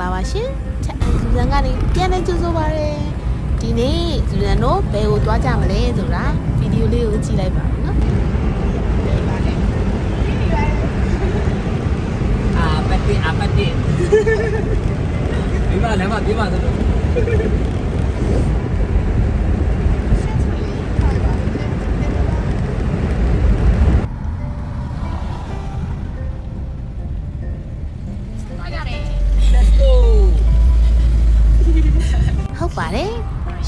လာပါရှင်ဇူဇန်ကနေပြန်နေကြိုးဆိုပါရယ်ဒီနေ့ဇူဇန်တို့ဘယ်ကိုသွားကြမလဲဆိုတာဗီဒီယိုလေးကိုကြည့်လိုက်ပါဦးနော်ပတ်တိဒီမှာလည်းမပြေးပါသလိုဟုတ်ပါတယ်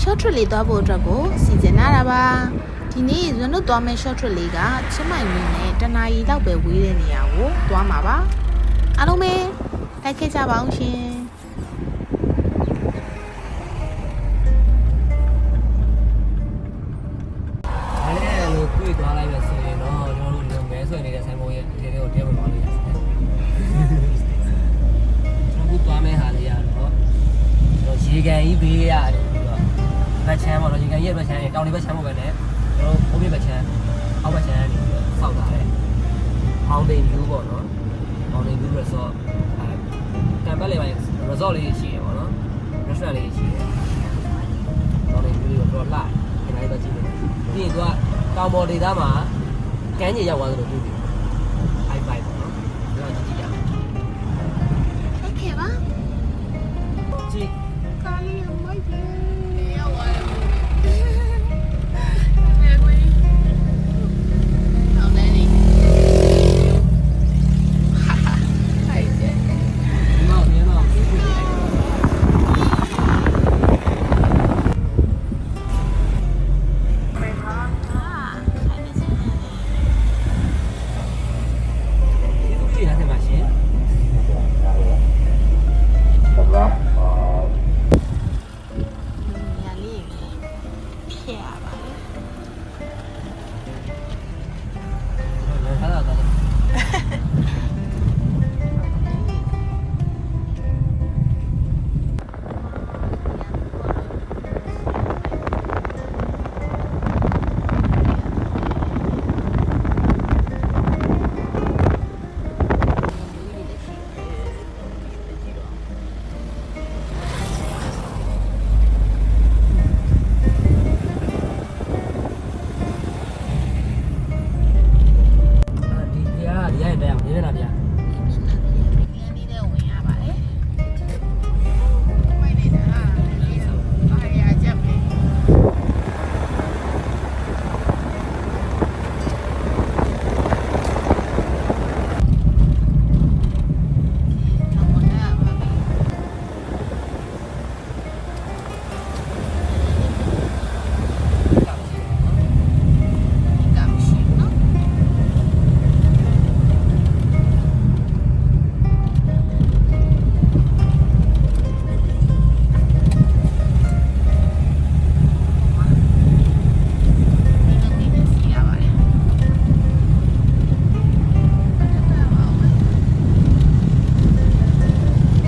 short trip လေးသွားဖို့အတွက်ကိုစီစဉ်လာတာပါဒီနေ့ဇွန်တို့သွားမယ့် short trip လေးကချင်းမိုင်ဝင်းနဲ့တနာရီလောက်ပဲဝေးတဲ့နေရာကိုသွားမှာပါအားလုံးပဲလိုက်ခဲ့ကြပါအောင်ရှင်အဲ့ဒါလို့တွေ့သွားလိုက်ပဲဆိုရင်တော့ကျွန်တော်တို့ဒီမဲဆွဲနေတဲ့ဆိုင်ပေါ်ရဲ့အထက်ကိုထဲဝင်သွားလို့ရတယ်ကျွန်တော်သွားမယ့်ဟာလေးရတော့ရေကန်ကြီးဘေးရတယ်ပြီးတော့ဘက်ချမ်းပေါ့နော်ရေကန်ကြီးရဲ့ဘက်ချမ်းတောင်တွေဘက်ချမ်းပေါ့ပဲနဲ့ကျွန်တော်ဘုံပြဘက်ချမ်းအောက်ဘက်ချမ်းနေပြီးတော့စောက်သွားတယ်။အောင်တိန်လူပေါ့နော်။အောင်တိန်လူ resort တံပတ်လေးပိုင်း resort လေးရှိတယ်ပေါ့နော်။ restaurant လေးရှိတယ်။အောင်တိန်လူကိုတော့လာဒီနေ့တော့ကြည့်နေ။ပြီးရင်သူကတောင်ပေါ်ဒေသမှာကမ်းခြေရောက်သွားသလိုတွေ့တယ်။ high five ပေါ့နော်။ဒါတော့ကြည့်ရအောင်။ Okay ပါကြည့်ကာလီမိုက်တယ်ရောက်သွားတယ်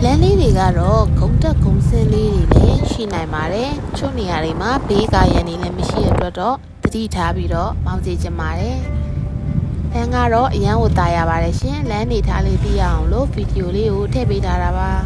လမ်းလေးတွေကတော့ဂုံတက်ဂုံစင်းလေးတွေလည်းရှိနိုင်ပါတယ်ချို့နေရာတွေမှာဘေးကာရန်တွေလည်းမရှိတဲ့အတွက်တော့တတိထားပြီးတော့မောင်းစေချင်ပါတယ်လမ်းကတော့အရန်ကိုတာရပါတယ်ရှင်လမ်းနေထားလေးသိရအောင်လို့ဗီဒီယိုလေးကိုထည့်ပေးထားတာပါစ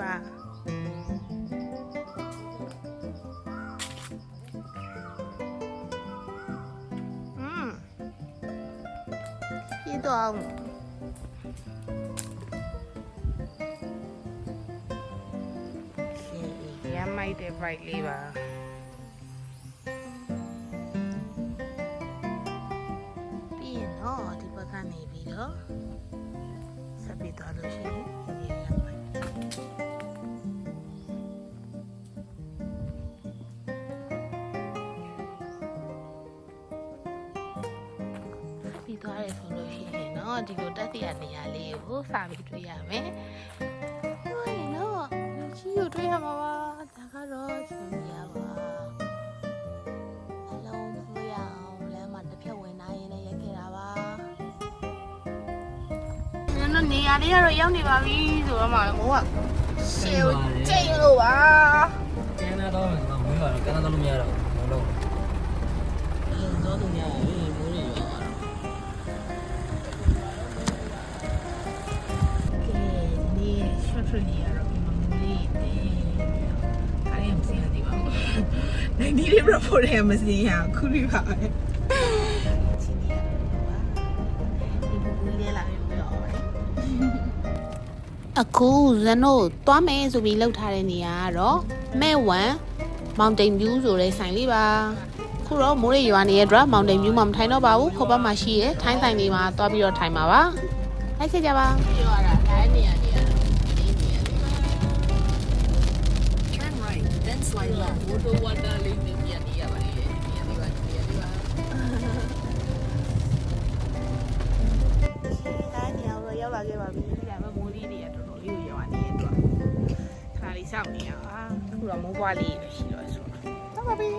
ပါပြေးတော့ရမ်းမိုက်တဲ့ bike လေးပါပြီးရင်တော့ဒီဘက်ကနေပြီးတော့ဆက်ပြီးသွားလို့ရှိရင်ဒီရမ်းမိုက်ပြီးသွားတယ်ဆိုလို့ရှိရင်တော့ဒီလိုတက်တရနေရာလေးကိုစပြီးတွေ့ရမယ်ဟုတ်ရင်တော့လူကြီးကိုတွေ့ရမှာပါဒါကတော့ရှင်ပြပါအလုံးမရအောင်လမ်းမှာတစ်ဖြတ်ဝင်နိုင်ရင်လည်းရက်ခဲ့တာပါကျွန်တော်နေရာလေးကတော့ရောက်နေပါပြီဆိုတော့မှငိုကရှေ့ကိုကျိတ်လို့ပါ ကျန်တော့မွေးပါတော့ကျန်တော့လို့မရတော့ဘူးလုံးတော့သူများရေးမိုးတွေရောကဲဒီ short trip လေးကတော့ဒီမှာမိုးလေးအားရမစင်ရသေးပါဘူးနိုင်ဒီလေး report ရမစင်ရခုလိပါပဲချင်းရတော့ပါဒီဘူလေးလာပြီးတော့အခုဇန်တို့သွားမယ်ဆိုပြီးလောက်ထားတဲ့နေရာကတော့မဲ့ဝမ် Mountain View ဆိုတဲ့ဆိုင်လေးပါခုတော့မိုးရေရွာနေတဲ့အတွက် Mountain View မှာမထိုင်တော့ပါဘူးခိုးပတ်မှာရှိရဲထိုင်းဆိုင်လေးမှာသွားပြီးတော့ထိုင်ပါပါလိုက်ခဲ့ကြပါရွာတာထိုင်းနေရာနေရာဒီနေရာလေးပါ Turn right, then slide left. Water water လေးနေရာနေရာပါလေနေရာလေးပါနေရာလေးပါတိုင်းနေရာတော့ရောက်လာခဲ့ပါပြီဒါပေမဲ့မိုးလေးတွေကတော်တော်လေးကိုရွာနေတယ်သူကခါလေးစောင့်နေရပါခုတော့မိုးပွားလေးပဲရှိတော့ဆိုတော့ပါပြီ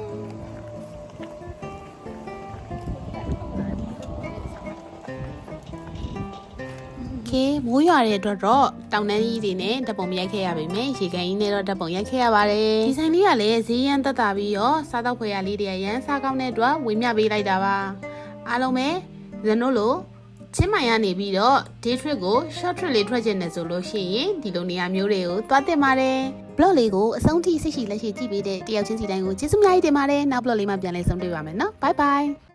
ကဲမိုးရွာတဲ့အတွက်တော့တောင်တန်းကြီးတွေနဲ့ဓာတ်ပုံရိုက်ခဲ့ရပါမယ်ရေကန်ကြီးနဲ့တော့ဓာတ်ပုံရိုက်ခဲ့ရပါတယ်ဒီဆိုင်လေးကလည်းဈေးရမ်းသက်သာပြီးတော့စားတော့ဖွယ်ရလေးတွေရမ်းစားကောင်းတဲ့အတွက်ဝေမျှပေးလိုက်တာပါအားလုံးပဲဇန်တို့လိုချင်းမိုင်ကနေပြီးတော့ day trip ကို short trip လေးထွက်ချင်တယ်ဆိုလို့ရှိရင်ဒီလိုနေရာမျိုးတွေကိုသွားတင်ပါတယ် blog လေးကိုအဆုံးထိစိတ်ရှိလက်ရှိကြည့်ပေးတဲ့တယောက်ချင်းစီတိုင်းကိုကျေးဇူးများကြီးတင်ပါတယ်နောက် blog လေးမှာပြန်လည်ဆုံတွေ့ပါမယ်နော် bye bye